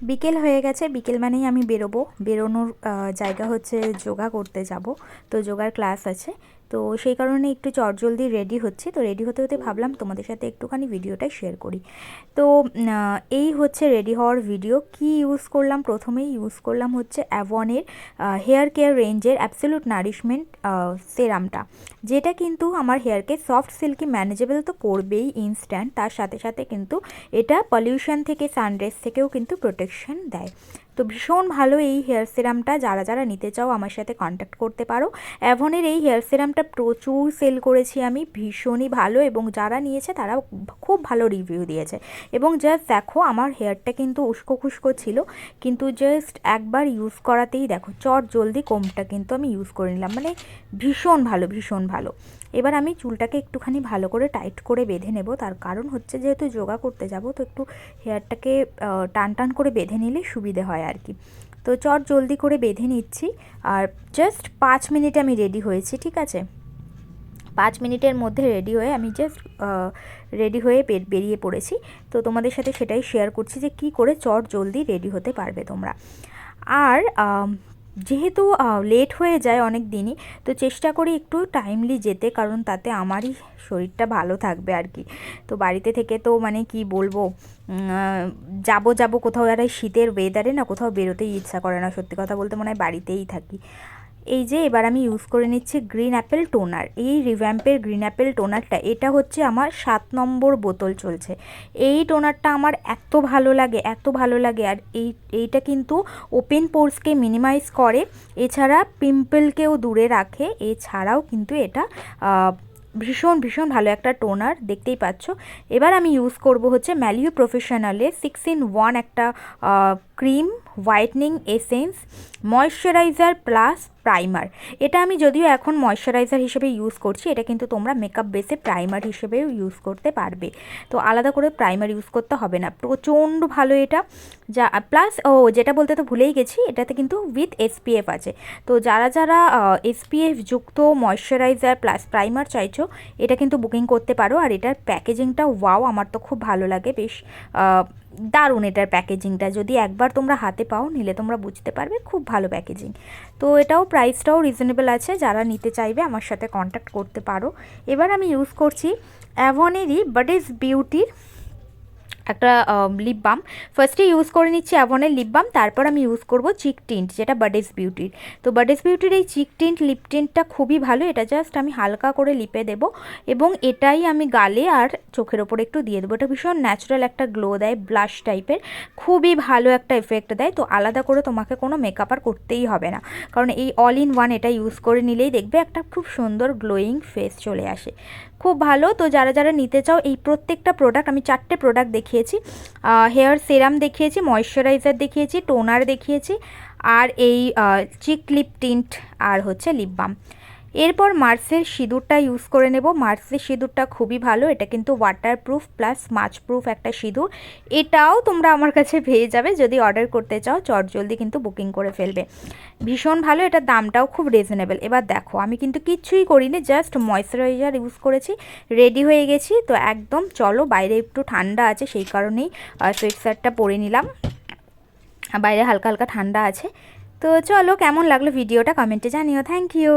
বিকেল হয়ে গেছে, বিকেল মানেই আমি বেরোবো। বেরোনোর জায়গা হচ্ছে যোগা করতে যাব, তো যোগার ক্লাস আছে, তো সেই কারণে একটু চটজলদি রেডি হচ্ছি। তো রেডি হতে হতে ভাবলাম তোমাদের সাথে একটুখানি ভিডিওটা শেয়ার করি। তো এই হচ্ছে রেডি হওয়ার ভিডিও। কি ইউজ করলাম, প্রথমেই ইউজ করলাম হচ্ছে অ্যাভনের হেয়ার কেয়ার রেঞ্জের অ্যাবসলিউট নারিশমেন্ট সেরামটা, যেটা কিন্তু আমার হেয়ারকে সফট সিল্কি ম্যানেজেবল তো করবেই ইনস্ট্যান্ট, তার সাথে সাথে কিন্তু এটা পলিউশন থেকে, সানরেজ থেকেও কিন্তু প্রোটেকশন দেয়। তো ভীষণ ভালো এই হেয়ার সিরামটা। যারা যারা নিতে চাও আমার সাথে কন্ট্যাক্ট করতে পারো। অ্যাভনের এই হেয়ার সিরামটা প্রচুর সেল করেছি আমি, ভীষণই ভালো, এবং যারা নিয়েছে তারা খুব ভালো রিভিউ দিয়েছে। এবং জাস্ট দেখো আমার হেয়ারটা কিন্তু উস্কো খুস্কো ছিল, কিন্তু জাস্ট একবার ইউজ করাতেই দেখো চট জলদি কোমটা কিন্তু আমি ইউজ করে নিলাম, মানে ভীষণ ভালো, ভীষণ ভালো। এবার আমি চুলটাকে একটুখানি ভালো করে টাইট করে বেঁধে নেব, তার কারণ হচ্ছে যেহেতু যোগা করতে যাব, তো একটু হেয়ারটাকে টান টান করে বেঁধে নিলে সুবিধে হয় আর কি। তো চট জলদি করে বেঁধে নিচ্ছি, আর জাস্ট 5 মিনিটে আমি রেডি হয়েছি, ঠিক আছে। 5 মিনিটের মধ্যে রেডি হয়ে আমি জাস্ট রেডি হয়ে বেরিয়ে পড়েছি। তো তোমাদের সাথে সেটাই শেয়ার করছি যে কি করে চট জলদি রেডি হতে পারবে তোমরা। আর যেহেতু লেট হয়ে যায় অনেক দিনই, তো চেষ্টা করি একটু টাইমলি যেতে, কারণ তাতে আমারই শরীরটা ভালো থাকবে আর কি। তো বাড়িতে থেকে তো মানে কি বলবো, যাবো যাবো কোথাও, আর এই শীতের ওয়েদারে না কোথাও বেরোতেই ইচ্ছা করে না, সত্যি কথা বলতে মনে হয় বাড়িতেই থাকি। এই যে এবার আমি ইউজ করে নিচ্ছি গ্রিন অ্যাপেল টোনার, এই রিভ্যাম্পের গ্রিন অ্যাপেল টোনারটা, এটা হচ্ছে আমার 7 নম্বর বোতল চলছে। এই টোনারটা আমার এত ভালো লাগে, এত ভালো লাগে। আর এইটা কিন্তু ওপেন পোরসকে মিনিমাইজ করে, এছাড়া পিম্পলকেও দূরে রাখে, এছাড়াও কিন্তু এটা ভীষণ ভীষণ ভালো একটা টোনার, দেখতেই পাচ্ছ। এবার আমি ইউজ করব হচ্ছে ম্যালিউ প্রফেশনালের 6 in 1 একটা cream whitening essence moisturiser plus primer. এটা আমি যদিও এখন ময়শ্চারাইজার হিসেবে ইউজ করছি, এটা কিন্তু তোমরা মেকআপ বেসে প্রাইমার হিসেবেও ইউজ করতে পারবে, তো আলাদা করে প্রাইমার ইউজ করতে হবে না। প্রচণ্ড ভালো এটা। যা প্লাস যেটা বলতে তো ভুলেই গেছি, এটাতে কিন্তু উইথ এসপিএফ আছে। তো যারা যারা এসপিএফ যুক্ত ময়শ্চারাইজার প্লাস প্রাইমার চাইছো, এটা কিন্তু বুকিং করতে পারো। আর এটার প্যাকেজিংটা ওয়াও, আমার তো খুব ভালো লাগে, বেশ দারুণ এটার প্যাকেজিংটা। যদি একবার তোমরা হাতে পাও, নিলে তোমরা বুঝতে পারবে, খুব ভালো প্যাকেজিং। তো এটাও প্রাইসটাও রিজনেবল আছে, যারা নিতে চাইবে আমার সাথে কন্ট্যাক্ট করতে পারো। এবার আমি ইউজ করছি অ্যাভনেরই বাডিস বিউটির একটা লিপ বাম। ফার্স্টে ইউজ করে নিচ্ছি অ্যাভনের লিপ বাম, তারপর আমি ইউজ করব চিক টিন্ট, যেটা বাডিস বিউটির। তো বাডিস বিউটির এই চিক টিন্ট লিপ টিন্টটা খুবই ভালো, এটা জাস্ট আমি হালকা করে লিপে দেব, এবং এটাই আমি গালে আর চোখের ওপরে একটু দিয়ে দেবো। এটা ভীষণ ন্যাচারাল একটা গ্লো দেয়, ব্লাশ টাইপের, খুবই ভালো একটা এফেক্ট দেয়। তো আলাদা করে তোমাকে কোনো মেকআপ আর করতেই হবে না, কারণ এই অল ইন ওয়ান এটা ইউজ করে নিলেই দেখবে একটা খুব সুন্দর গ্লোয়িং ফেস চলে আসে, খুব ভালো। তো যারা যারা নিতে চাও, এই প্রত্যেকটা প্রোডাক্ট আমি 4টে প্রোডাক্ট দেখিয়েছি, হেয়ার সেরাম দেখিয়েছি, ময়শ্চারাইজার দেখিয়েছি, টোনার দেখিয়েছি, আর এই চিক লিপ টিন্ট, আর হচ্ছে লিপ বাম। এরপর মার্সের সিঁদুরটা ইউজ করে নেব। মার্সের সিঁদুরটা খুবই ভালো, এটা কিন্তু ওয়াটারপ্রুফ প্লাস স্মাচপ্রুফ একটা সিঁদুর। এটাও তোমরা আমার কাছে পেয়ে যাবে, যদি অর্ডার করতে চাও চটজলদি কিন্তু বুকিং করে ফেলবে, ভীষণ ভালো। এটার দামটাও খুব রিজনেবল। এবার দেখো আমি কিন্তু কিচ্ছুই করিনি, জাস্ট ময়শ্চারাইজার ইউজ করেছি, রেডি হয়ে গেছি। তো একদম চলো, বাইরে একটু ঠান্ডা আছে সেই কারণেই সোয়েটশার্টটা পরে নিলাম, বাইরে হালকা হালকা ঠান্ডা আছে। তো চলো, কেমন লাগলো ভিডিওটা কমেন্টে জানিও। Thank you.